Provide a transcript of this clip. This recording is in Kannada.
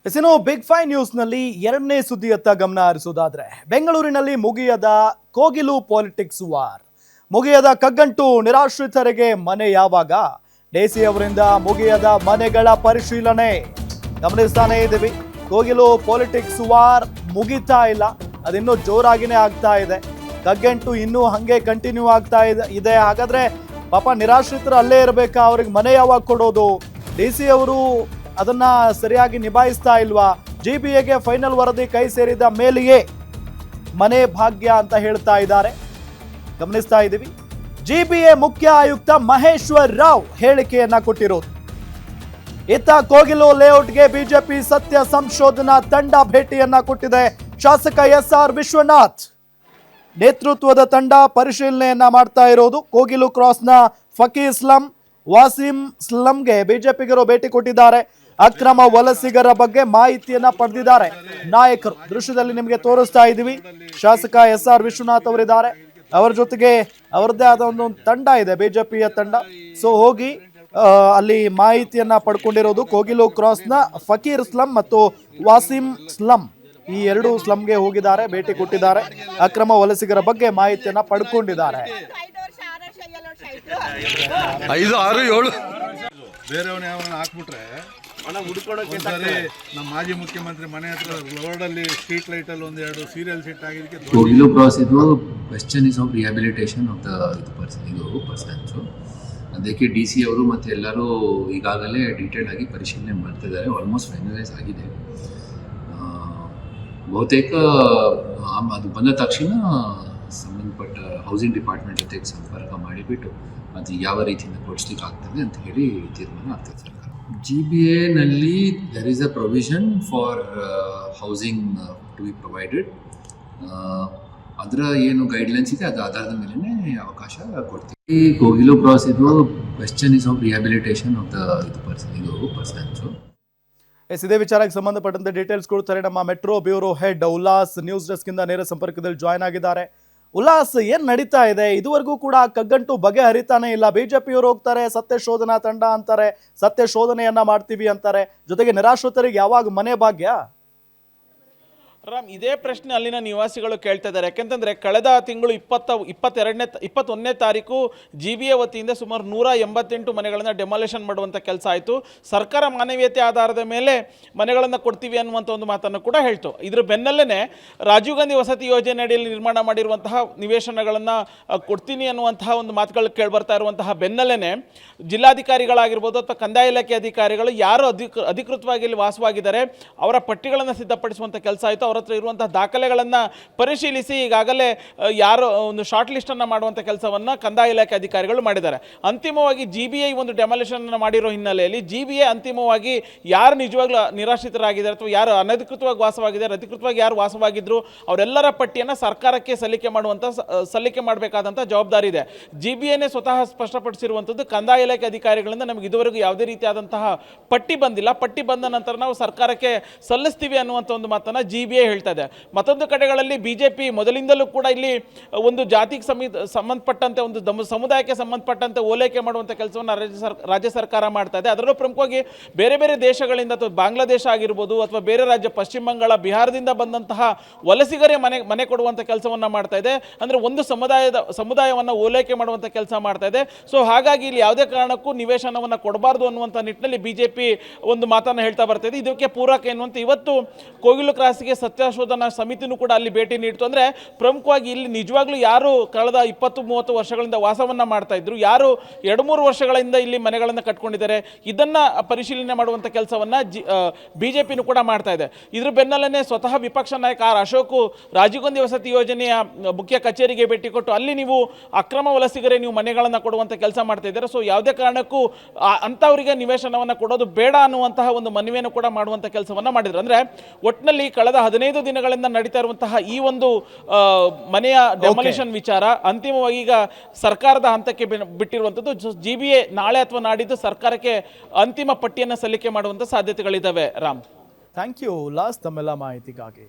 ಇನ್ನು ಬಿಗ್ ಫೈ ನ್ಯೂಸ್ನಲ್ಲಿ ಎರಡನೇ ಸುದ್ದಿಯತ್ತ ಗಮನ ಹರಿಸುವುದಾದ್ರೆ ಬೆಂಗಳೂರಿನಲ್ಲಿ ಮುಗಿಯದ ಕೋಗಿಲು ಪಾಲಿಟಿಕ್ಸ್ ವಾರ್. ಮುಗಿಯದ ಕಗ್ಗಂಟು ನಿರಾಶ್ರಿತರಿಗೆ ಮನೆ ಯಾವಾಗ? ಡಿಸಿ ಅವರಿಂದ ಮುಗಿಯದ ಮನೆಗಳ ಪರಿಶೀಲನೆ ಗಮನಿಸ್ತಾನೆ ಇದ್ದೀವಿ. ಕೋಗಿಲು ಪಾಲಿಟಿಕ್ಸ್ ವಾರ್ ಮುಗಿತಾ ಇಲ್ಲ, ಅದಿನ್ನೂ ಜೋರಾಗಿನೇ ಆಗ್ತಾ ಇದೆ. ಕಗ್ಗಂಟು ಇನ್ನೂ ಹಂಗೆ ಕಂಟಿನ್ಯೂ ಆಗ್ತಾ ಇದೆ. ಹಾಗಾದ್ರೆ ಪಾಪ ನಿರಾಶ್ರಿತರು ಅಲ್ಲೇ ಇರಬೇಕಾ? ಅವ್ರಿಗೆ ಮನೆ ಯಾವಾಗ ಕೊಡೋದು? ಡಿಸಿ ಅವರು ಅದನ್ನ ಸರಿಯಾಗಿ ನಿಭಾಯಿಸ್ತಾ ಇಲ್ವಾ? ಜಿಬಿಎಗೆ ಫೈನಲ್ ವರದಿ ಕೈ ಸೇರಿದ ಮೇಲೆಯೇ ಮನೆ ಭಾಗ್ಯ ಅಂತ ಹೇಳ್ತಾ ಇದ್ದಾರೆ. ಗಮನಿಸ್ತಾ ಇದ್ದೀವಿ. ಜಿಬಿಎ ಮುಖ್ಯ ಆಯುಕ್ತ ಮಹೇಶ್ವರ್ ರಾವ್ ಹೇಳಿಕೆಯನ್ನ ಕೊಟ್ಟಿರೋದು. ಇತ್ತ ಕೋಗಿಲು ಲೇಔಟ್ಗೆ ಬಿಜೆಪಿ ಸತ್ಯ ಸಂಶೋಧನಾ ತಂಡ ಭೇಟಿಯನ್ನ ಕೊಟ್ಟಿದೆ. ಶಾಸಕ SR ವಿಶ್ವನಾಥ್ ನೇತೃತ್ವದ ತಂಡ ಪರಿಶೀಲನೆಯನ್ನ ಮಾಡ್ತಾ ಇರೋದು. ಕೋಗಿಲು ಕ್ರಾಸ್ನ ಫಕೀರ್ ಸ್ಲಂ, ವಾಸಿಂ ಸ್ಲಂಗೆ ಬಿಜೆಪಿಗರು ಭೇಟಿ ಕೊಟ್ಟಿದ್ದಾರೆ. ಅಕ್ರಮ ವಲಸಿಗರ ಬಗ್ಗೆ ಮಾಹಿತಿಯನ್ನ ಪಡೆದಿದ್ದಾರೆ ನಾಯಕರು. ದೃಶ್ಯದಲ್ಲಿ ನಿಮಗೆ ತೋರಿಸ್ತಾ ಇದ್ದೀವಿ. ಶಾಸಕ SR ವಿಶ್ವನಾಥ್ ಅವರಿದ್ದಾರೆ. ಅವರ ಜೊತೆಗೆ ಅವರದ್ದೇ ಆದ ಒಂದು ತಂಡ ಇದೆ, ಬಿಜೆಪಿಯ ತಂಡ. ಸೊ ಹೋಗಿ ಅಲ್ಲಿ ಮಾಹಿತಿಯನ್ನ ಪಡ್ಕೊಂಡಿರೋದು. ಕೋಗಿಲು ಕ್ರಾಸ್ನ ಫಕೀರ್ ಸ್ಲಂ ಮತ್ತು ವಾಸಿಂ ಸ್ಲಂ, ಈ ಎರಡು ಸ್ಲಂಗೆ ಹೋಗಿದ್ದಾರೆ, ಭೇಟಿ ಕೊಟ್ಟಿದ್ದಾರೆ. ಅಕ್ರಮ ವಲಸಿಗರ ಬಗ್ಗೆ ಮಾಹಿತಿಯನ್ನ ಪಡ್ಕೊಂಡಿದ್ದಾರೆ. 5, 6, 7 ಬೇರೆಯವನ್ನ ಯಾವನ್ನ ಹಾಕ್ಬಿಟ್ರೆ ನಮ್ಮ ಮಾಜಿ ಮುಖ್ಯಮಂತ್ರಿ ಮನೆ ಹತ್ರ ರೋಡಲ್ಲಿ ಸ್ಟ್ರೀಟ್ ಲೈಟ್ ಅಲ್ಲಿ ಒಂದೆರಡು ಸೀರಿಯಲ್ ಸೆಟ್ ಆಗಿದ್ದಕ್ಕೆ ಕೋಗಿಲು ಕ್ರಾಸ್ ಇದು question is of rehabilitation of the persons. ಅದಕ್ಕೆ DC ಅವರು ಮತ್ತು ಎಲ್ಲರೂ ಈಗಾಗಲೇ ಡೀಟೇಲ್ ಆಗಿ ಪರಿಶೀಲನೆ ಮಾಡ್ತಿದ್ದಾರೆ. ಆಲ್ಮೋಸ್ಟ್ ಫೈನಲೈಸ್ ಆಗಿದೆ. ಬಹುತೇಕ ಅದು ಬಂದ ತಕ್ಷಣ ಸಂಬಂಧಪಟ್ಟ ಹೌಸಿಂಗ್ ಡಿಪಾರ್ಟ್ಮೆಂಟ್ ಜೊತೆಗೆ ಸಂಪರ್ಕ ಮಾಡಿಬಿಟ್ಟು ಅದು ಯಾವ ರೀತಿಯಿಂದ ಕೊಡಿಸ್ಲಿಕ್ಕೆ ಆಗ್ತದೆ ಅಂತ ಹೇಳಿ ತೀರ್ಮಾನ ಆಗ್ತದೆ ಸರ್ಕಾರ. GBAನಲ್ಲಿ there is a provision for housing to be provided. ಅದರ ಏನು ಗೈಡ್ಲೈನ್ಸ್ ಇದೆ ಅದರ ಆಧಾರದ ಮೇಲೆ ಅವಕಾಶ ಕೊಡ್ತೀವಿ. ಕೋಗಿಲು ಕ್ರಾಸ್ ಇದು question is of rehabilitation of the persons. ಇದೇ ವಿಚಾರಕ್ಕೆ ಸಂಬಂಧಪಟ್ಟಂತೆ ಡೀಟೇಲ್ಸ್ ಕೊಡ್ತಾರೆ ನಮ್ಮ metro bureau head Ullas. News desk ಇಂದ ನೇರ ಸಂಪರ್ಕದಲ್ಲಿ ಜಾಯ್ನ್ ಆಗಿದ್ದಾರೆ. ಉಲ್ಲಾಸ್, ಏನ್ ನಡೀತಾ ಇದೆ? ಇದುವರೆಗೂ ಕೂಡ ಕಗ್ಗಂಟು ಬಗೆಹರಿತಾನೆ ಇಲ್ಲ. ಬಿಜೆಪಿಯವರು ಹೋಗ್ತಾರೆ, ಸತ್ಯ ಶೋಧನಾ ತಂಡ ಅಂತಾರೆ, ಸತ್ಯ ಶೋಧನೆಯನ್ನ ಮಾಡ್ತೀವಿ ಅಂತಾರೆ. ಜೊತೆಗೆ ನಿರಾಶ್ರಿತರಿಗೆ ಯಾವಾಗ ಮನೆ ಭಾಗ್ಯ? ರಾಮ್, ಇದೇ ಪ್ರಶ್ನೆ ಅಲ್ಲಿನ ನಿವಾಸಿಗಳು ಕೇಳ್ತಾ ಇದ್ದಾರೆ. ಯಾಕೆಂತಂದರೆ ಕಳೆದ ತಿಂಗಳು 21ನೇ ತಾರೀಕು GBA ವತಿಯಿಂದ ಸುಮಾರು 188 ಮನೆಗಳನ್ನು ಡೆಮಾಲೇಷನ್ ಮಾಡುವಂಥ ಕೆಲಸ ಆಯಿತು. ಸರ್ಕಾರ ಮಾನವೀಯತೆ ಆಧಾರದ ಮೇಲೆ ಮನೆಗಳನ್ನು ಕೊಡ್ತೀವಿ ಅನ್ನುವಂಥ ಒಂದು ಮಾತನ್ನು ಕೂಡ ಹೇಳ್ತು. ಇದ್ರ ಬೆನ್ನಲ್ಲೇ ರಾಜೀವ್ ಗಾಂಧಿ ವಸತಿ ಯೋಜನೆ ಅಡಿಯಲ್ಲಿ ನಿರ್ಮಾಣ ಮಾಡಿರುವಂತಹ ನಿವೇಶನಗಳನ್ನು ಕೊಡ್ತೀನಿ ಅನ್ನುವಂತಹ ಒಂದು ಮಾತುಗಳು ಕೇಳಿಬರ್ತಾ ಇರುವಂತಹ ಬೆನ್ನಲ್ಲೇ ಜಿಲ್ಲಾಧಿಕಾರಿಗಳಾಗಿರ್ಬೋದು ಅಥವಾ ಕಂದಾಯ ಇಲಾಖೆ ಅಧಿಕಾರಿಗಳು ಯಾರು ಅಧಿಕೃತವಾಗಿ ಇಲ್ಲಿ ವಾಸವಾಗಿದ್ದಾರೆ ಅವರ ಪಟ್ಟಿಗಳನ್ನು ಸಿದ್ಧಪಡಿಸುವಂಥ ಕೆಲಸ ಆಯಿತು. ಅವರ ಹತ್ರ ಇರುವಂತಹ ದಾಖಲೆಗಳನ್ನು ಪರಿಶೀಲಿಸಿ ಈಗಾಗಲೇ ಯಾರು ಒಂದು ಶಾರ್ಟ್ ಲಿಸ್ಟನ್ನು ಮಾಡುವಂಥ ಕೆಲಸವನ್ನು ಕಂದಾಯ ಇಲಾಖೆ ಅಧಿಕಾರಿಗಳು ಮಾಡಿದ್ದಾರೆ. ಅಂತಿಮವಾಗಿ GBA ಒಂದು ಡೆಮಾಲಿಷನ್ ಮಾಡಿರೋ ಹಿನ್ನೆಲೆಯಲ್ಲಿ GBA ಅಂತಿಮವಾಗಿ ಯಾರು ನಿಜವಾಗ್ಲೂ ನಿರಾಶ್ರಿತರಾಗಿದ್ದಾರೆ ಅಥವಾ ಯಾರು ಅನಧಿಕೃತವಾಗಿ ವಾಸವಾಗಿದ್ದಾರೆ, ಅಧಿಕೃತವಾಗಿ ಯಾರು ವಾಸವಾಗಿದ್ರು ಅವರೆಲ್ಲರ ಪಟ್ಟಿಯನ್ನು ಸರ್ಕಾರಕ್ಕೆ ಸಲ್ಲಿಕೆ ಮಾಡಬೇಕಾದಂಥ ಜವಾಬ್ದಾರಿ ಇದೆ. GBAನೇ ಸ್ವತಃ ಸ್ಪಷ್ಟಪಡಿಸಿರುವಂಥದ್ದು, ಕಂದಾಯ ಇಲಾಖೆ ಅಧಿಕಾರಿಗಳಿಂದ ನಮಗೆ ಇದುವರೆಗೂ ಯಾವುದೇ ರೀತಿಯಾದಂತಹ ಪಟ್ಟಿ ಬಂದಿಲ್ಲ, ಪಟ್ಟಿ ಬಂದ ನಂತರ ನಾವು ಸರ್ಕಾರಕ್ಕೆ ಸಲ್ಲಿಸ್ತೀವಿ ಅನ್ನುವಂಥ ಒಂದು ಮಾತನ್ನು GBA ಹೇಳ್ತಾ ಇದೆ. ಮತ್ತೊಂದು ಕಡೆಗಳಲ್ಲಿ ಬಿಜೆಪಿ ಮೊದಲಿಂದಲೂ ಕೂಡ ಇಲ್ಲಿ ಒಂದು ಜಾತಿಗೆ ಸಂಬಂಧಪಟ್ಟಂತೆ ಒಂದು ಸಮುದಾಯಕ್ಕೆ ಸಂಬಂಧಪಟ್ಟಂತೆ ಓಲೈಕೆ ಮಾಡುವಂಥ ಕೆಲಸವನ್ನು ರಾಜ್ಯ ಸರ್ಕಾರ ಮಾಡ್ತಾ ಇದೆ. ಅದರಲ್ಲೂ ಪ್ರಮುಖವಾಗಿ ಬೇರೆ ಬೇರೆ ದೇಶಗಳಿಂದ ಅಥವಾ ಬಾಂಗ್ಲಾದೇಶ ಆಗಿರ್ಬೋದು ಅಥವಾ ಬೇರೆ ರಾಜ್ಯ ಪಶ್ಚಿಮ ಬಂಗಾಳ, ಬಿಹಾರದಿಂದ ಬಂದಂತಹ ವಲಸಿಗರೇ ಮನೆ ಕೊಡುವಂಥ ಕೆಲಸವನ್ನು ಮಾಡ್ತಾ ಇದೆ. ಅಂದರೆ ಒಂದು ಸಮುದಾಯವನ್ನು ಓಲೈಕೆ ಮಾಡುವಂಥ ಕೆಲಸ ಮಾಡ್ತಾ ಇದೆ. ಸೊ ಹಾಗಾಗಿ ಇಲ್ಲಿ ಯಾವುದೇ ಕಾರಣಕ್ಕೂ ನಿವೇಶನವನ್ನು ಕೊಡಬಾರ್ದು ಅನ್ನುವಂಥ ನಿಟ್ಟಿನಲ್ಲಿ ಬಿಜೆಪಿ ಒಂದು ಮಾತನ್ನು ಹೇಳ್ತಾ ಬರ್ತಾ ಇದೆ. ಇದಕ್ಕೆ ಪೂರಕ ಎನ್ನುವಂತೆ ಇವತ್ತು ಕೋಗಿಲು ಕ್ರಾಸ್ಗೆ ಸತ್ಯಶೋಧನಾ ಸಮಿತಿನೂ ಕೂಡ ಅಲ್ಲಿ ಭೇಟಿ ನೀಡಿತು. ಅಂದರೆ ಪ್ರಮುಖವಾಗಿ ಇಲ್ಲಿ ನಿಜವಾಗ್ಲೂ ಯಾರು ಕಳೆದ 20-30 ವರ್ಷಗಳಿಂದ ವಾಸವನ್ನು ಮಾಡ್ತಾ ಇದ್ರು, ಯಾರು 2-3 ವರ್ಷಗಳಿಂದ ಇಲ್ಲಿ ಮನೆಗಳನ್ನು ಕಟ್ಕೊಂಡಿದ್ದಾರೆ, ಇದನ್ನು ಪರಿಶೀಲನೆ ಮಾಡುವಂಥ ಕೆಲಸವನ್ನು ಬಿಜೆಪಿನೂ ಕೂಡ ಮಾಡ್ತಾ ಇದೆ. ಇದ್ರ ಬೆನ್ನಲ್ಲೇ ಸ್ವತಃ ವಿಪಕ್ಷ ನಾಯಕ R. ಅಶೋಕ್ ರಾಜೀವ್ ಗಾಂಧಿ ವಸತಿ ಯೋಜನೆಯ ಮುಖ್ಯ ಕಚೇರಿಗೆ ಭೇಟಿ ಕೊಟ್ಟು ಅಲ್ಲಿ ನೀವು ಅಕ್ರಮ ವಲಸಿಗರೇ ನೀವು ಮನೆಗಳನ್ನು ಕೊಡುವಂಥ ಕೆಲಸ ಮಾಡ್ತಾ ಇದ್ದಾರೆ. ಸೊ ಯಾವುದೇ ಕಾರಣಕ್ಕೂ ಅಂಥವರಿಗೆ ನಿವೇಶನವನ್ನು ಕೊಡೋದು ಬೇಡ ಅನ್ನುವಂತಹ ಒಂದು ಮನವಿಯನ್ನು ಕೂಡ ಮಾಡುವಂಥ ಕೆಲಸವನ್ನು ಮಾಡಿದ್ರು. ಅಂದರೆ ಒಟ್ಟಿನಲ್ಲಿ ಕಳೆದ 15 ದಿನಗಳಿಂದ ನಡೀತಾ ಇರುವಂತಹ ಈ ಒಂದು ಮನೆಯ ಡೆಮಾಲಿಷನ್ ವಿಚಾರ ಅಂತಿಮವಾಗಿ ಈಗ ಸರ್ಕಾರದ ಹಂತಕ್ಕೆ ಬಿಟ್ಟಿರುವಂಥದ್ದು. GBA ನಾಳೆ ಅಥವಾ ನಾಡಿದ್ದು ಸರ್ಕಾರಕ್ಕೆ ಅಂತಿಮ ಪಟ್ಟಿಯನ್ನು ಸಲ್ಲಿಕೆ ಮಾಡುವಂಥ ಸಾಧ್ಯತೆಗಳಿದ್ದಾವೆ. ರಾಮ್, ಥ್ಯಾಂಕ್ ಯು ಉಲ್ಲಾಸ್ ತಮ್ಮೆಲ್ಲ ಮಾಹಿತಿಗಾಗಿ.